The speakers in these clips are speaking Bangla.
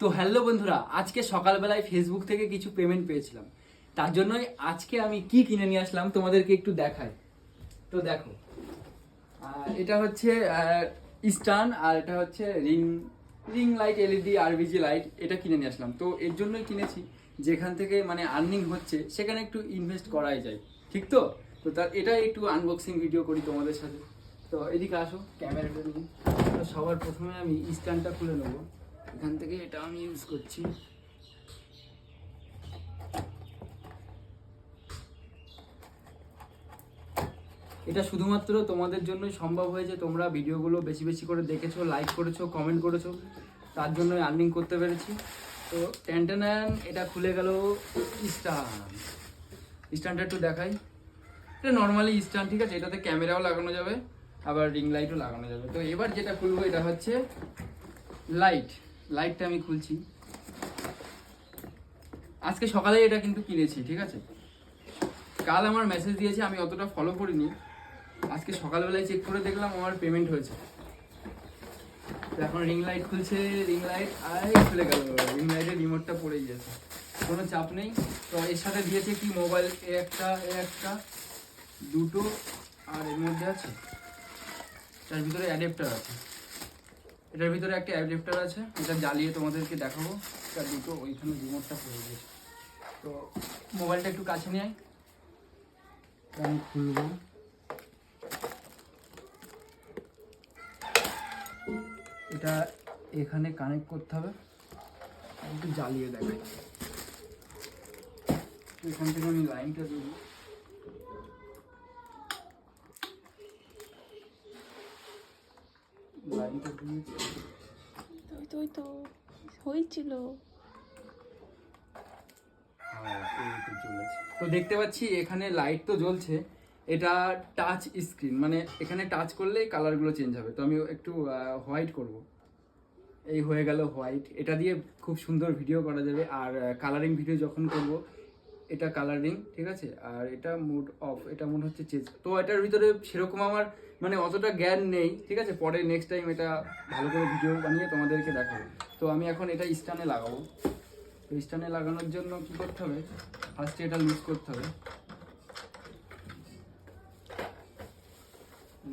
তো হ্যালো বন্ধুরা, আজকে সকালবেলায় ফেসবুক থেকে কিছু পেমেন্ট পেয়েছিলাম, তার জন্যই আজকে আমি কি কিনে নিয়ে আসলাম তোমাদেরকে একটু দেখাই। তো দেখো, এটা হচ্ছে স্টান, আর এটা হচ্ছে রিং রিং লাইট, এলইডি আরবিজি লাইট। এটা কিনে নিয়ে আসলাম, তো এর জন্যই কিনেছি, যেখান থেকে মানে আর্নিং হচ্ছে সেখানে একটু ইনভেস্ট করাই যায়, ঠিক তো? তো তার এটা একটু আনবক্সিং ভিডিও করি তোমাদের সাথে। তো এদিকে আসো, ক্যামেরাটা নিয়ে। তো সবার প্রথমে আমি স্ট্যান্ডটা খুলে নেবো, এখান থেকে এটা আমি ইউজ করছি। এটা শুধুমাত্র তোমাদের জন্যই সম্ভব হয়েছে, তোমরা ভিডিওগুলো বেশি বেশি করে দেখেছো, লাইক করেছো, কমেন্ট করেছো, তার জন্যই আর্নিং করতে পেরেছি। তো টেনটেনান, এটা খুলে গেল স্ট্যান্ডটা একটু দেখাই। এটা নর্মালি স্ট্যান্ড, ঠিক আছে? এটাতে ক্যামেরাও লাগানো যাবে, আবার রিং লাইটও লাগানো যাবে। তো এবার যেটা খুলবো এটা হচ্ছে লাইটটা আমি খুলছি। আজকে সকালে এটা কিন্তু কিনেছি, ঠিক আছে? কাল আমার মেসেজ দিয়েছে, আমি অতটা ফলো করিনি। আজকে সকালবেলায় চেক করে দেখলাম আমার পেমেন্ট হয়েছে। তো এখন রিং লাইট খুলছে, রিং লাইট খুলে গেল, রিং লাইটের রিমোটটা পড়ে গিয়েছে। কোনো চাপ নেই। তো এর সাথে দিয়েছে কি, মোবাইল এ একটা দুটো, আর এর মধ্যে আছে, তার ভিতরে অ্যাডাপ্টার আছে। এটার ভিতরে একটা অ্যাডাপ্টার আছে, এটা জ্বালিয়ে তোমাদেরকে দেখাবো। তার দুটো, ওইখানে রিমোটটা পড়ে গিয়েছে। তো মোবাইলটা একটু কাছে নিয়ে আয়, আমি খুলবো। এটা এখানে কানেক্ট করতে হবে, একটু জ্বালিয়ে দেখাই। এখান থেকে আমি লাইনটা দেব। লাইনটা দিয়েছি, তো হয়েছিল। তো দেখতে পাচ্ছি এখানে লাইট তো জ্বলছে। এটা টাচ স্ক্রিন, মানে এখানে টাচ করলেই কালারগুলো চেঞ্জ হবে। তো আমি একটু হোয়াইট করব। এই হয়ে গেল হোয়াইট। এটা দিয়ে খুব সুন্দর ভিডিও করা যাবে, আর কালারিং ভিডিও যখন করব, এটা কালারিং, ঠিক আছে? আর এটা মুড অফ, এটা মনে হচ্ছে চেঞ্জ। তো এটার ভিতরে সেরকম আমার মানে অতটা জ্ঞান নেই, ঠিক আছে? পরে নেক্সট টাইম এটা ভালো করে ভিডিও বানিয়ে তোমাদেরকে দেখাবো। তো আমি এখন এটা স্ট্যান্ডে লাগাবো। তো স্ট্যান্ডে লাগানোর জন্য কি করতে হবে, ফার্স্টে এটা লুজ করতে হবে।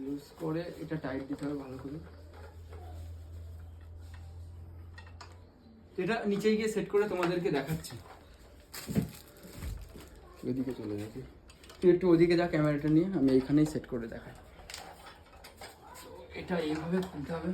লুজ করে এটা টাইট দিতে হবে ভালো করে। এটা নিচে গিয়ে সেট করে তোমাদেরকে দেখাচ্ছি। ওইদিকে চলে যাচ্ছি, তুই একটু ওদিকে যা ক্যামেরাটা নিয়ে, আমি এইখানেই সেট করে দেখাই। তো এটা এইভাবে খুলতে হবে।